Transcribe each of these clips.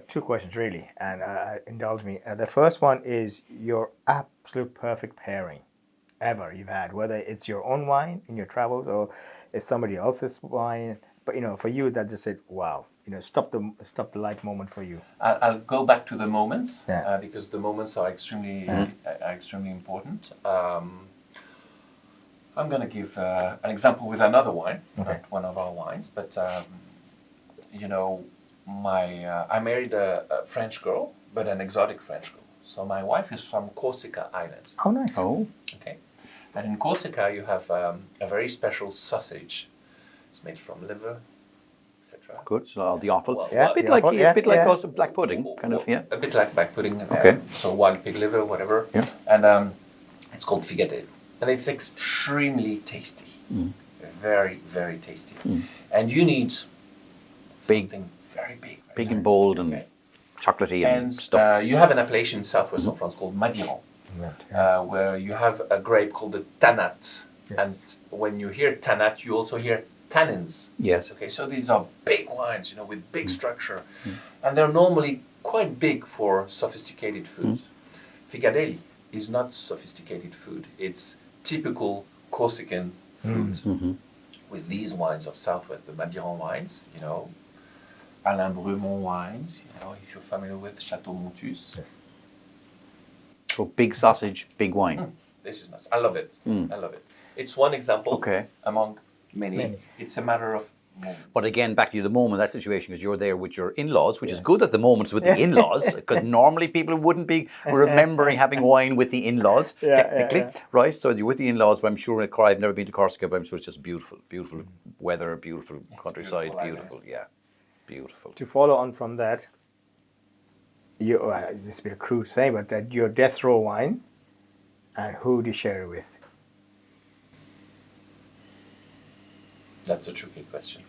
two questions really, and indulge me. The first one is your absolute perfect pairing ever you've had, whether it's your own wine in your travels or it's somebody else's wine. But for you, that just said, wow. Stop the light moment for you. I'll go back to the moments Yeah. because the moments are extremely important. I'm going to give an example with another wine, not one of our wines, but I married a French girl, but an exotic French girl. So my wife is from Corsica Islands. Oh, nice. Oh. Okay. And in Corsica, you have a very special sausage. It's made from liver, etc. Good. So the offal. Yeah, a bit the like offal, a bit like yeah. also black pudding, kind of. Yeah. A bit like black pudding. Okay. So wild pig liver, whatever. Yeah. And it's called figadelle. And it's extremely tasty. Mm. Very, very tasty. Mm. And you need Big. something very big. Right? Big and bold and chocolatey and stuff. You have an appellation southwest of France called Madiran, where you have a grape called the Tannat. Yes. And when you hear Tannat, you also hear tannins. Yes. Okay, so these are big wines, with big structure. And they're normally quite big for sophisticated food. Figadelle is not sophisticated food. It's typical Corsican food. Mm-hmm. With these wines of Southwest, the Madiran wines, Alain Brumont wines, if you're familiar with Chateau Montus. Yes. So big sausage, big wine. This is nice. I love it. I love it. It's one example among many. It's a matter of moments. But again, back to you, the moment, that situation, because you're there with your in-laws, which is good at the moments with the in-laws, because normally people wouldn't be remembering having wine with the in-laws, technically, right? So you're with the in-laws, but I'm sure I've never been to Corsica, but I'm sure it's just beautiful, beautiful weather, beautiful countryside, beautiful, beautiful. To follow on from that, this is a bit crude saying, but that your death row wine, and who do you share it with? That's a tricky question.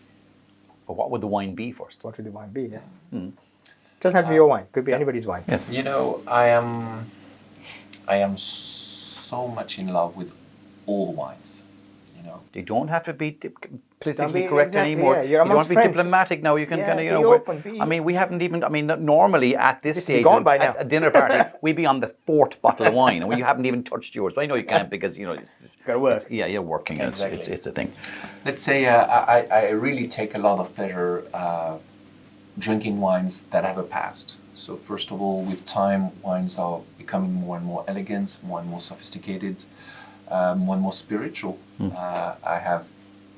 But what would the wine be first? What would the wine be? Yes. Mm. Doesn't have to be your wine. Could be anybody's wine. Yes. I am so much in love with all wines. They don't have to be politically be correct exactly, anymore. yeah. You're You don't have amongst to be friends. diplomatic now. You can kind of, be open, I mean, we haven't even. I mean, normally at this It's be stage, gone by now. at a dinner party, we'd be on the 4th bottle of wine, and you haven't even touched yours. But I know you can't because it's Gotta work. you're working. Exactly. It's a thing. Let's say I really take a lot of pleasure drinking wines that have a past. So first of all, with time, wines are becoming more and more elegant, more and more sophisticated, more and more spiritual. I have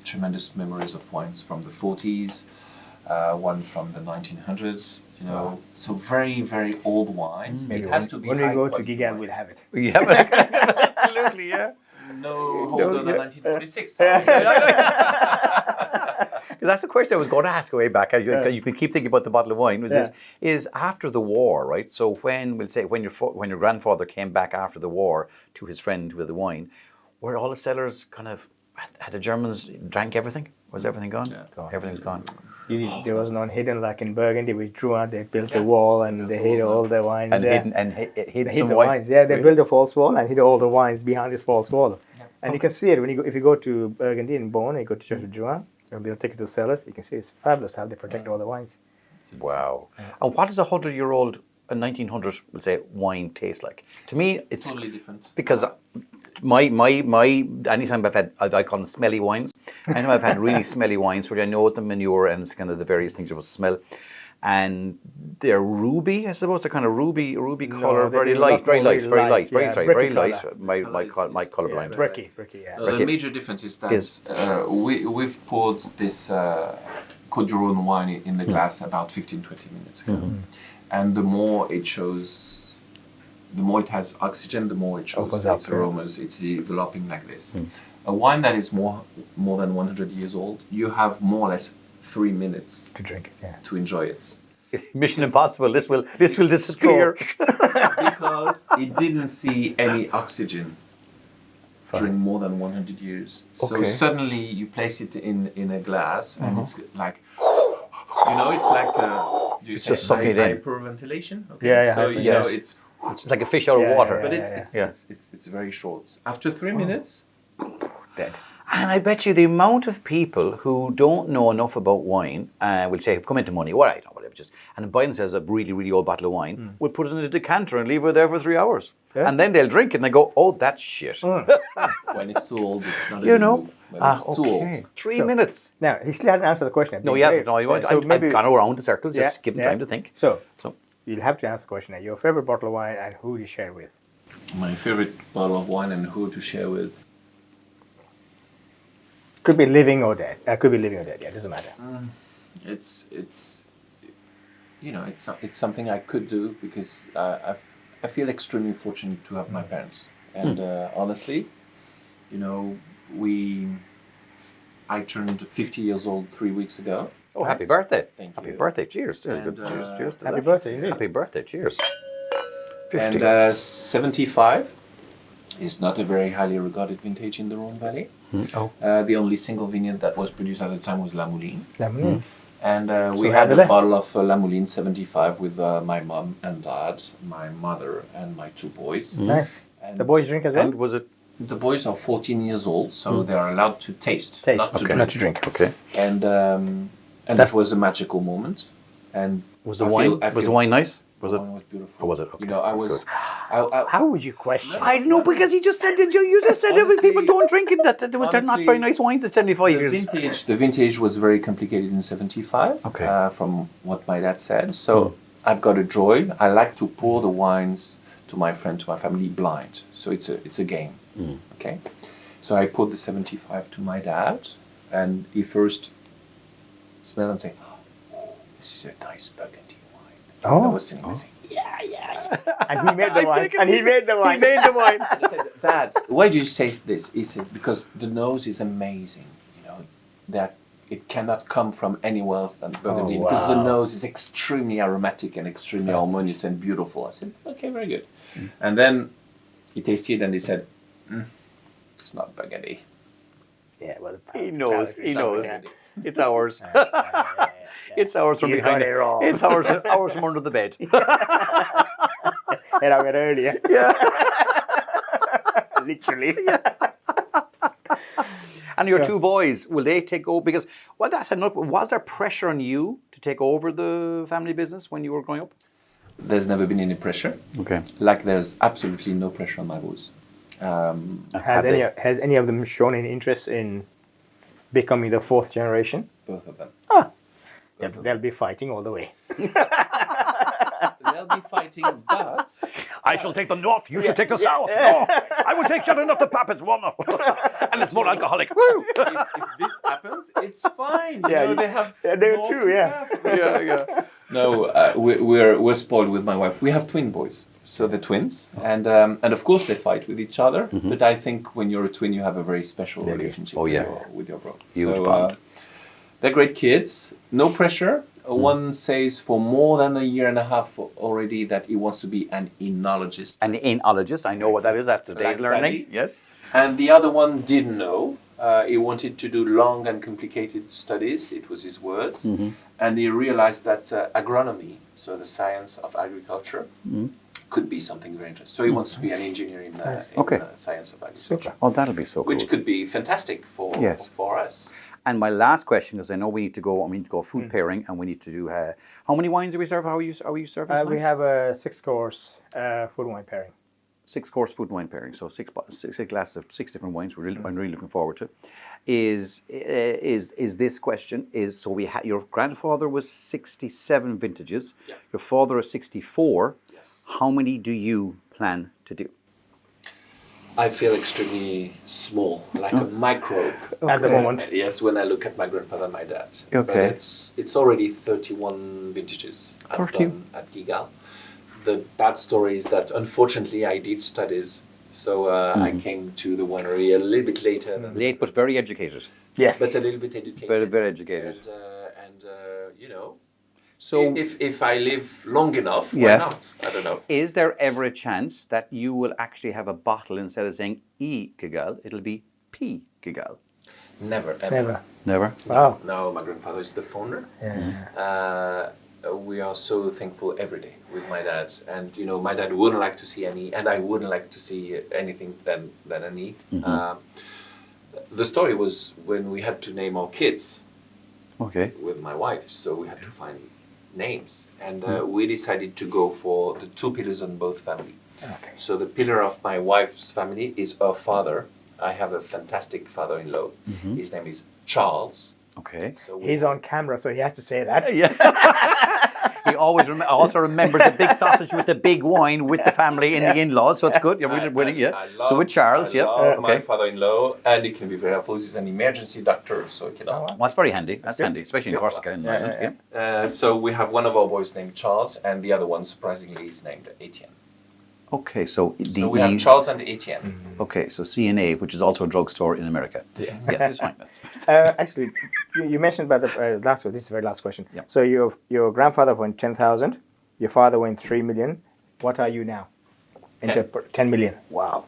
tremendous memories of wines from the 40s, one from the 1900s. So very, very old wines. Maybe it has to be when we high go to quality Guigal, wines. we'll have it. Yeah, absolutely, yeah. No older than 1946. That's the question I was going to ask way back. You can keep thinking about the bottle of wine. Is after the war, right? So when your grandfather came back after the war to his friend with the wine, were all the cellars kind of had the Germans drank everything? Was everything gone? Yeah. Everything was gone. There was none hidden like in Burgundy. We drew out. They built a wall and they hid all the wines. And They hid hid some the wine. wines. Yeah, they built a false wall and hid all the wines behind this false wall. Yeah. And you can see it when if you go to Burgundy in Beaune, you go to Church of Juin, and they'll take you to the cellars. You can see it's fabulous how they protect all the wines. Wow. And what does a 100-year-old, a 1900, we'll say, wine taste like? To me, it's Totally different. because my anytime I call them smelly wines. Anytime I've had really smelly wines, where I know the manure and it's kind of the various things you're supposed to smell, and they're ruby, I suppose. They're kind of ruby color, very light. My color blind. Bricky, yeah. The major difference is that we've poured this Côte du Rhône wine in the glass about 15-20 minutes ago. And the more it has oxygen, the more it shows its aromas. It's developing like this. A wine that is more than 100 years old, you have more or less 3 minutes To drink it, yeah. to enjoy it. Mission impossible. This will disappear. Because it didn't see any oxygen during more than 100 years. So suddenly you place it in a glass and it's like, it's like It's just sucking it in. hyperventilation. Okay? Yeah, So yes. It's like a fish out of water. but it's very short. After 3 minutes, Dead. And I bet you the amount of people who don't know enough about wine will say, have come into money, all right, or whatever, just, and buy themselves a really, really old bottle of wine, will put it in a decanter and leave it there for 3 hours. Yeah. And then they'll drink it and they go, oh, that's shit. When it's too old, it's not a You good know? move. When it's too old. 3 So- minutes. Now, he still hasn't answered the question. No, he hasn't. No, I've gone around the circles, just give him time to think. So, So- you'll have to answer the question now. Your favorite bottle of wine and who you share with. My favorite bottle of wine and who to share with. Could be living or dead. Could be living or dead. Yeah, it doesn't matter. It's it's something I could do because I feel extremely fortunate to have my parents. And honestly, I turned 50 years old 3 weeks ago. Oh, happy birthday. Thank Happy you. birthday. Cheers. And, Cheers to Happy that. birthday, indeed. Happy birthday. Cheers. 50. And 75 is not a very highly regarded vintage in the Rhone Valley. Oh. The only single vineyard that was produced at the time was La Mouline. And we So had Adelaide. a bottle of La Mouline 75 with my mom and dad, my mother, and my 2 boys. Nice. And The boys drink as well? And was it? the boys are 14 years old, so they are allowed to taste, Taste, not to okay. drink. Not to drink. Okay. And That's- it was a magical moment. And Was the I wine? feel- I Was the feel- wine nice? Was the it? wine was beautiful. Oh, was it? Okay, You know, I that's was. good. I How would you question? I know because he just said it. You just said it was people Honestly- don't drink it. That they're not honestly, very nice wines at 75 years. the vintage was very complicated in 75. Okay. From what my dad said, so I've got a joy. I like to pour the wines to my friend, to my family, blind. So it's a game. Okay. So I poured the 75 to my dad, and he first smelled and said, "Oh, this is a nice Burgundy wine." Oh. And I was sitting there saying, And he made the wine. And he made the wine. He made the wine. and I said, "Dad, why do you say this?" He said, "Because the nose is amazing. That it cannot come from anywhere else than Burgundy, Oh, because the wow. nose is extremely aromatic and extremely harmonious and beautiful." I said, "Okay, very good." And then he tasted and he said, "It's not Burgundy." Yeah, well, He knows. palate He is knows. not- It's ours. yeah. It's ours from You behind got it wrong. It's ours from under the bed. And I went earlier. Yeah. Literally. And your Yeah. 2 boys, will they take over? Because, well, that's enough. Was there pressure on you to take over the family business when you were growing up? There's never been any pressure. Okay. Like there's absolutely no pressure on my boys. Has any of them shown any interest in becoming the 4th generation? Both of them. They'll be fighting all the way. They'll be fighting, but I shall take the north, you shall take the south. No, I will take Shannon up to Papa's one. And it's more alcoholic. Woo! if this happens, it's fine. Yeah, They have. they're north true, and yeah. south. Yeah. No, we're spoiled with my wife. We have twin boys, so they're twins, and of course they fight with each other. But I think when you're a twin, you have a very special Yeah, you- relationship oh, yeah. with your bro. Huge so bond. they're great kids. No pressure. One says for more than a year and a half already that he wants to be an enologist. An enologist, I know what that is after today's Like learning. Daddy. Yes. And the other one didn't know. He wanted to do long and complicated studies, it was his words. And he realized that agronomy, so the science of agriculture, could be something very interesting. So he wants to be an engineer in Okay. science of agriculture, Oh, that'll be so cool. which could be fantastic for Yes. for us. And my last question is, I know we need to go food pairing, and we need to do. How many wines do we serve? How are you serving? We tonight? have a 6-course food wine pairing. 6-course food wine pairing, so six glasses of 6 different wines. I'm really looking forward to. Is this question is so we your grandfather was 67 vintages, Yeah. your father is 64. Yes. How many do you plan to do? I feel extremely small, like a microbe. At the moment. Yes, when I look at my grandfather and my dad. Okay. But it's already 31 vintages I've 30. done at Guigal. The bad story is that unfortunately I did studies, so I came to the winery a little bit later, than, Late but very educated. Yes. but a little bit educated. Very educated. And you know, So if I live long enough, Yeah. why not? I don't know. is there ever a chance that you will actually have a bottle instead of saying E Guigal, it'll be P Guigal? Never, ever. Never. Never. Wow. No, my grandfather is the founder. Yeah. We are so thankful every day with my dad, and you know, my dad wouldn't like to see any, and I wouldn't like to see anything than an E. The story was when we had to name our kids Okay. with my wife, so we had to find names, and we decided to go for the two pillars on both family. Okay. So the pillar of my wife's family is her father. I have a fantastic father-in-law. His name is Charles. Okay. So He's on camera, so he has to say that. Yeah. He always also remembers the big sausage with the big wine with the family and the in-laws, so it's good. Yeah, so with Charles, I love my okay. father-in-law, and he can be very helpful. He's an emergency doctor, so he can help. Well, that's very handy. That's handy, especially in Corsica and Ireland. So we have one of our boys named Charles, and the other one, surprisingly, is named Etienne. Okay, so we have Charles and Etienne. Okay, so C&A, which is also a drugstore in America. Yeah, that's fine. Actually, you mentioned about the last one. This is the very last question. Yeah. So your grandfather won 10,000. Your father won 3 million. What are you now? 10 million. Wow.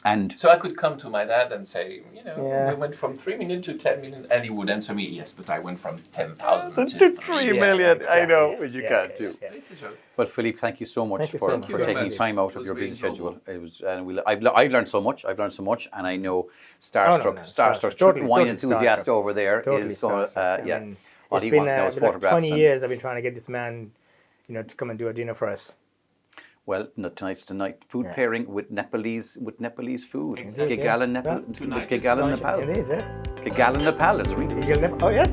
And so I could come to my dad and say, we went from 3 million to 10 million, and he would answer me, yes, but I went from 10,000 to 3 million. Exactly. I know, but you can't do. Yeah. It's a joke. Well, Philippe, thank you so much for taking time out of your busy schedule. It was, I've learned so much. And I know Starstruck, totally wine enthusiast starstruck. over there Totally is going. I mean, all he wants now is photographs. 20 years I've been trying to get this man, to come and do a dinner for us. Well, tonight's tonight. Food pairing with Nepalese food. Exactly. Guigal in Nepal. Guigal in Nepal. It is, Guigal in Nepal is really. Oh, yes.